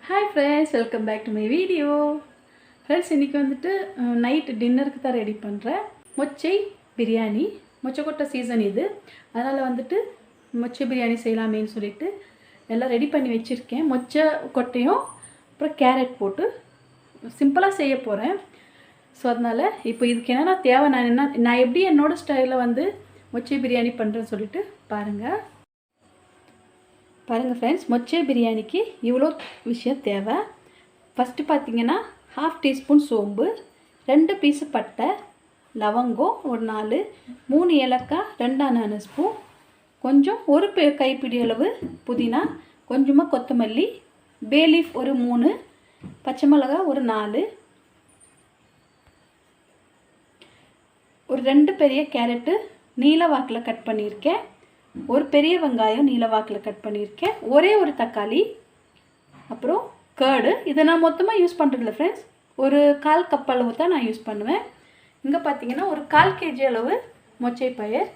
Hi friends, welcome back to my video. Friends, இன்னைக்கு வந்துட்டு night டின்னருக்கு தான் ரெடி பண்றேன். mochai biryani. மொச்சக்கொட்டை சீசன் இது. அதனால வந்துட்டு mochai biryani செய்யலாமேன்னு சொல்லிட்டு எல்லாம் ரெடி பண்ணி வச்சிருக்கேன். மொச்சை கொட்டையும் அப்புறம் கேரட் போட்டு சிம்பிளா செய்ய போறேன். சோ அதனால இப்போ இதுக்கு என்னன்னா தேவை நான் எப்படி என்னோட ஸ்டைல்ல வந்து mochai biryani பண்றேன்னு சொல்லிட்டு பாருங்க. பாருங்க फ्रेंड्स, mochai biryaniக்கு இவ்ளோ விஷயம் தேவை. ஃபர்ஸ்ட் பாத்தீங்கன்னா 1/2 டீஸ்பூன் சோம்பு, 2 பீஸ் பட்டை, லவங்கம் ஒரு 4, 3 ஏலக்காய், 2 அனான ஸ்பூன், கொஞ்சம் ஒரு கைப்பிடி அளவு புதினா, கொஞ்சமா கொத்தமல்லி, பே லீஃப் ஒரு 3, பச்சை மிளகாய் ஒரு 4, ஒரு 2 பெரிய கேரட் நீல வாக்குல கட் பண்ணியிருக்கேன், ஒரு பெரிய வெங்காயம் நீல வாக்குல கட் பண்ணியிருக்கேன், ஒரே ஒரு தக்காளி, அப்புறம் கர்ட். இதை நான் மொத்தமாக யூஸ் பண்ணுறதில்ல ஃப்ரெண்ட்ஸ், ஒரு 1/4 கப் அளவு தான் நான் யூஸ் பண்ணுவேன். இங்கே பார்த்தீங்கன்னா ஒரு 1/4 kg அளவு மொச்சை பயிர்,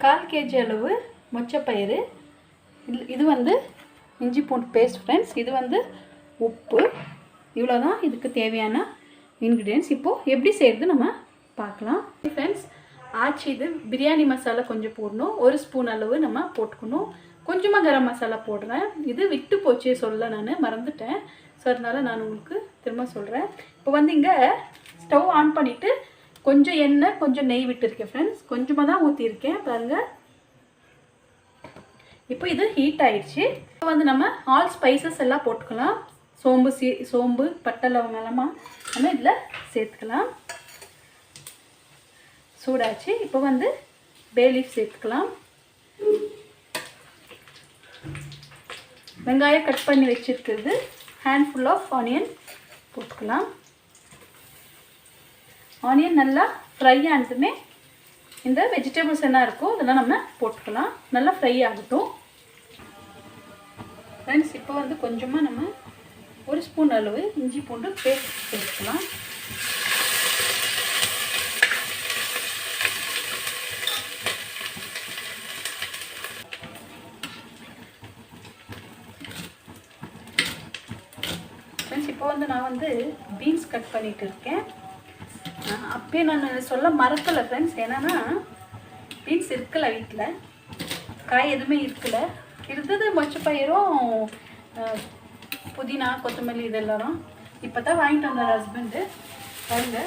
1/4 kg அளவு மொச்சை பயிர். இது வந்து இஞ்சி பூண்டு பேஸ்ட் ஃப்ரெண்ட்ஸ், இது வந்து உப்பு. இவ்வளோ தான் இதுக்கு தேவையான இன்க்ரீடியன்ட்ஸ். இப்போது எப்படி செய்கிறது நம்ம பார்க்கலாம் ஃப்ரெண்ட்ஸ். ஆச்சி இது பிரியாணி மசாலா கொஞ்சம் போடணும், ஒரு ஸ்பூன் அளவு நம்ம போட்டுக்கணும், கொஞ்சமாக கரம் மசாலா போடுறேன். இது விட்டு போச்சு சொல்ல, நான் மறந்துட்டேன். ஸோ அதனால் நான் உங்களுக்கு திரும்ப சொல்கிறேன். இப்போ வந்து இங்கே ஸ்டவ் ஆன் பண்ணிவிட்டு கொஞ்சம் எண்ணெய் கொஞ்சம் நெய் விட்டுருக்கேன் ஃப்ரெண்ட்ஸ், கொஞ்சமாக தான் ஊற்றிருக்கேன் பாருங்கள். இப்போ இது ஹீட் ஆயிடுச்சு. இப்போ வந்து நம்ம ஆல் ஸ்பைசஸ் எல்லாம் போட்டுக்கலாம். சோம்பு பட்டை லவங்கமா நம்ம இதில் சேர்த்துக்கலாம். சூடாச்சு. இப்போ வந்து பே லீஃப் சேர்த்துக்கலாம். வெங்காயம் கட் பண்ணி வச்சிருக்கிறது, ஹேண்ட்ஃபுல் ஆஃப் ஆனியன் போட்டுக்கலாம். ஆனியன் நல்லா ஃப்ரை ஆனதுமே இந்த வெஜிடபிள்ஸ் என்ன இருக்கோ அதெல்லாம் நம்ம போட்டுக்கலாம். நல்லா ஃப்ரை ஆகட்டும் ஃப்ரெண்ட்ஸ். இப்போ வந்து கொஞ்சமாக நம்ம ஒரு ஸ்பூன் அளவு இஞ்சி பூண்டு பேஸ்ட் சேர்த்துக்கலாம். இப்போ வந்து நான் வந்து பீன்ஸ் கட் பண்ணிட்டு இருக்கேன். அப்பயே நான் சொல்ல மறக்கலை ஃப்ரெண்ட்ஸ், என்னன்னா பீன்ஸ் இருக்கல வீட்டில், காய் எதுவுமே இருக்கல. இருந்தது மொச்சை பயிரும் புதினா கொத்தமல்லி இதெல்லாம் இப்போ தான் வாங்கிட்டு வந்தார் ஹஸ்பண்டு. பாருங்க,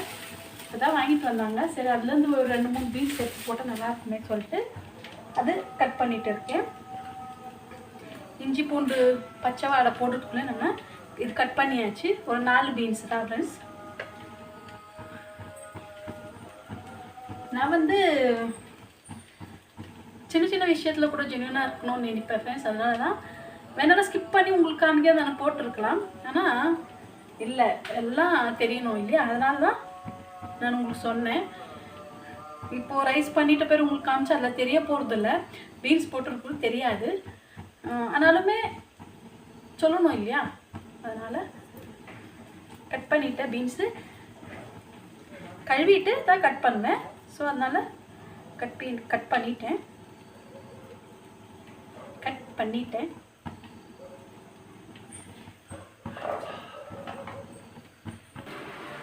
இப்போ தான் வாங்கிட்டு வந்தாங்க. சரி, அதுலேருந்து ஒரு 2-3 பீன்ஸ் எடுத்து போட்டால் நல்லா இருக்குமே சொல்லிட்டு அது கட் பண்ணிட்டு இருக்கேன். இஞ்சி பூண்டு பச்சை வாடை போடுறதுக்குள்ளே நம்ம இது கட் பண்ணியாச்சு. ஒரு 4 பீன்ஸ் தான் ஃப்ரெண்ட்ஸ். நான் வந்து சின்ன சின்ன விஷயத்தில் கூட ஜென்யூனாக இருக்கணும்னு நினைப்பேன் ஃப்ரெண்ட்ஸ். அதனால தான் வேணாலும் ஸ்கிப் பண்ணி உங்களுக்கு காமிக்காத நான் போட்டிருக்கலாம். ஆனால் இல்லை, எல்லாம் தெரியணும் இல்லையா, அதனால தான் நான் உங்களுக்கு சொன்னேன். இப்போது ரைஸ் பண்ணிட்ட பேர் உங்களுக்கு காமிச்சா அதில் தெரிய போகிறதில்ல, பீன்ஸ் போட்டிருக்கிறது தெரியாது. ஆனாலுமே சொல்லணும் இல்லையா, அதனால் கட் பண்ணிவிட்டேன். பீன்ஸு கழுவிட்டு தான் கட் பண்ணுவேன். ஸோ அதனால் கட் பண்ணிட்டேன்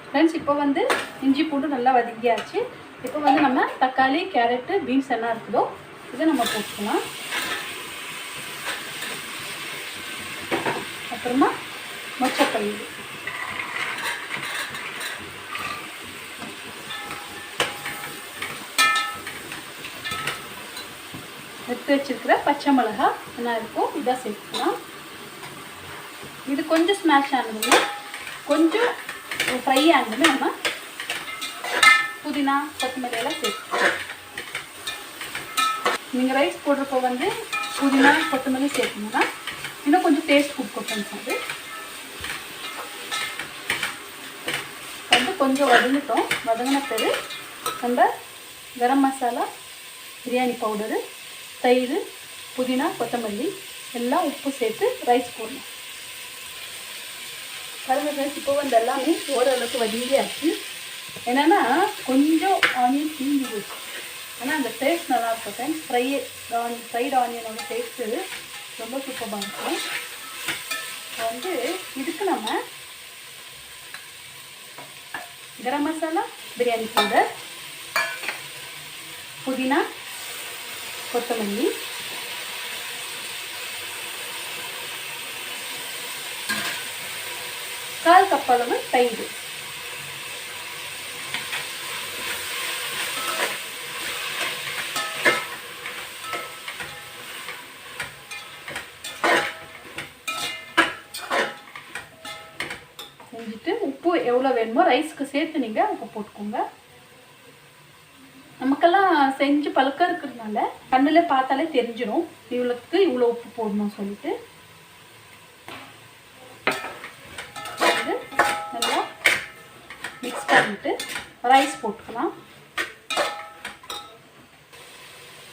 ஃப்ரெண்ட்ஸ். இப்போ வந்து இஞ்சி பூண்டு நல்லா வதக்கியாச்சு. இப்போ வந்து நம்ம தக்காளி கேரட்டு பீன்ஸ் என்ன இருக்குதோ இதை நம்ம போட்டுக்கலாம். அப்புறமா மொச்சை பயிர், எடுத்து வச்சிருக்கிற பச்சை மிளகாய் என்ன இருக்கும் இதை சேர்த்துக்கலாம். இது கொஞ்சம் ஸ்மாஷ் ஆனதுமே கொஞ்சம் ஃப்ரை ஆனதுமே நம்ம புதினா கொத்தமல்லி எல்லாம் சேர்த்துக்கலாம். நீங்கள் ரைஸ் போடுறப்போ வந்து புதினா கொத்தமல்லி சேர்த்தீங்கன்னா இன்னும் கொஞ்சம் டேஸ்ட் கொடுக்கும் ஃப்ரெண்ட்ஸ். அது வந்து கொஞ்சம் வதங்கின பிறகு நம்ம கரம் மசாலா, பிரியாணி பவுடரு, தயிர், புதினா கொத்தமல்லி எல்லாம் உப்பு சேர்த்து ரைஸ் போடணும். பாருங்கள் ஃப்ரெண்ட்ஸ், இப்போ வந்து எல்லாமே ஓரளவுக்கு வதங்கியாச்சு. என்னென்னா கொஞ்சம் ஆனியன் தீஞ்சி போச்சு, ஆனால் அந்த டேஸ்ட் நல்லாயிருக்கும் ஃப்ரெண்ட்ஸ். ஃப்ரைடு ஆனியனோட டேஸ்ட்டு ரொம்ப சூப்பராக இருக்கும். நம்ம கரம் மசாலா, பிரியாணி பவுடர், புதினா, கொத்தமல்லி, கால் கப் அளவு தயிர், செஞ்சுட்டு உப்பு எவ்வளோ வேணுமோ ரைஸ்க்கு சேர்த்து நீங்கள் உப்பு போட்டுக்கோங்க. நமக்கெல்லாம் செஞ்சு பழக்கம் இருக்கிறதுனால கண்ணில் பார்த்தாலே தெரிஞ்சிடும் இவ்வளோக்கு இவ்வளோ உப்பு போடணும் சொல்லிட்டு. நல்லா மிக்ஸ் பண்ணிட்டு ரைஸ் போட்டுக்கலாம்.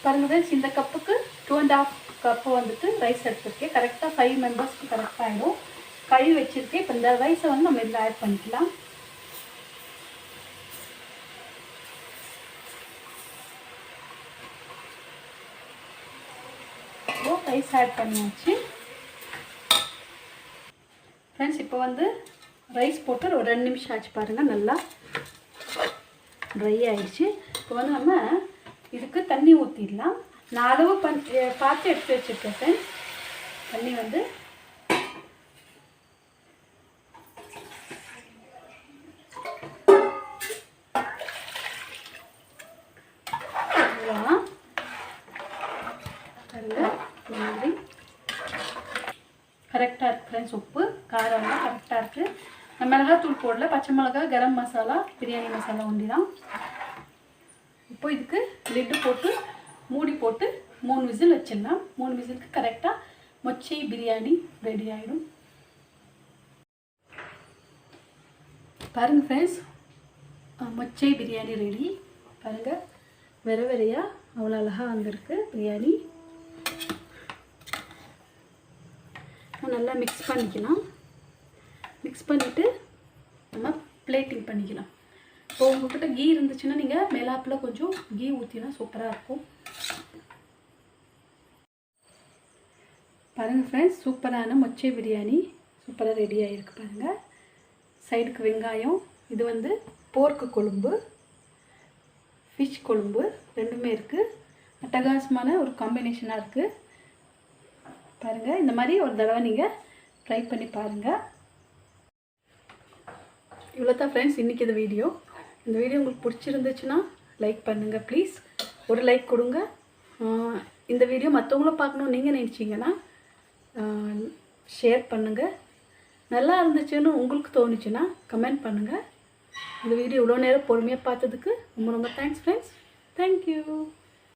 பாருங்க ஃப்ரெண்ட்ஸ், இந்த கப்புக்கு 2.5 கப்பு வந்துட்டு ரைஸ் எடுத்துருக்கேன். கரெக்டாக 5 மெம்பர்ஸ்க்கு கரெக்டாக ஆகிடும். கழுவி வச்சுருக்கேன். இப்போ இந்த ரைஸை வந்து நம்ம இதில் ஆட் பண்ணிக்கலாம். ரைஸ் ஆட் பண்ணியாச்சு ஃப்ரெண்ட்ஸ். இப்போ வந்து ரைஸ் போட்டு ஒரு 2 நிமிஷம் ஆச்சு பாருங்கள், நல்லா ட்ரை ஆகிடுச்சு. இப்போ வந்து நம்ம இதுக்கு தண்ணி ஊற்றிடலாம். நான் அளவு பார்த்து எடுத்து வச்சுருக்கேன் ஃப்ரெண்ட்ஸ். தண்ணி வந்து கரெக்டாக இருக்குது ஃப்ரெண்ட்ஸ். உப்பு காரம்லாம் கரெக்டாக இருக்குது. நான் மிளகாத்தூள் போடல, பச்சை மிளகா, கரம் மசாலா, பிரியாணி மசாலா ஒண்டி தான். இப்போ இதுக்கு லிட்டு போட்டு மூடி போட்டு 3 விசில் வச்சிடலாம். 3 விசிலுக்கு கரெக்டாக மொச்சை பிரியாணி ரெடி ஆகிடும். பாருங்கள் ஃப்ரெண்ட்ஸ், மொச்சை பிரியாணி ரெடி. பாருங்கள், வெற வெறையாக அவ்வளோ அழகாக வந்திருக்கு பிரியாணி. நல்லா மிக்ஸ் பண்ணிக்கலாம். மிக்ஸ் பண்ணிவிட்டு நம்ம பிளேட்டிங் பண்ணிக்கலாம். இப்போ உங்கள்கிட்ட கீ இருந்துச்சுன்னா நீங்கள் மேலாப்பில் கொஞ்சம் கீ ஊற்றினா சூப்பராக இருக்கும். பாருங்கள் ஃப்ரெண்ட்ஸ், சூப்பரான மொச்சை பிரியாணி சூப்பராக ரெடி ஆகிருக்கு. பாருங்கள், சைடுக்கு வெங்காயம், இது வந்து போர்க்கு கொழும்பு, ஃபிஷ் கொழும்பு ரெண்டுமே இருக்குது. அட்டகாசமான ஒரு காம்பினேஷனாக இருக்குது. பாருங்கள், இந்த மாதிரி ஒரு தடவை நீங்கள் ட்ரை பண்ணி பாருங்கள். இவ்வளோ தான் ஃப்ரெண்ட்ஸ் இன்றைக்கி இந்த வீடியோ. இந்த வீடியோ உங்களுக்கு பிடிச்சிருந்துச்சுன்னா லைக் பண்ணுங்கள் ப்ளீஸ். ஒரு லைக் கொடுங்க. இந்த வீடியோ மற்றவங்களும் பார்க்கணுன்னு நீங்கள் நினச்சிங்கன்னா ஷேர் பண்ணுங்கள். நல்லா இருந்துச்சுன்னு உங்களுக்கு தோணுச்சுன்னா கமெண்ட் பண்ணுங்கள். இந்த வீடியோ இவ்வளோ நேரம் பொறுமையாக பார்த்ததுக்கு ரொம்ப ரொம்ப தேங்க்ஸ் ஃப்ரெண்ட்ஸ். தேங்க்யூ.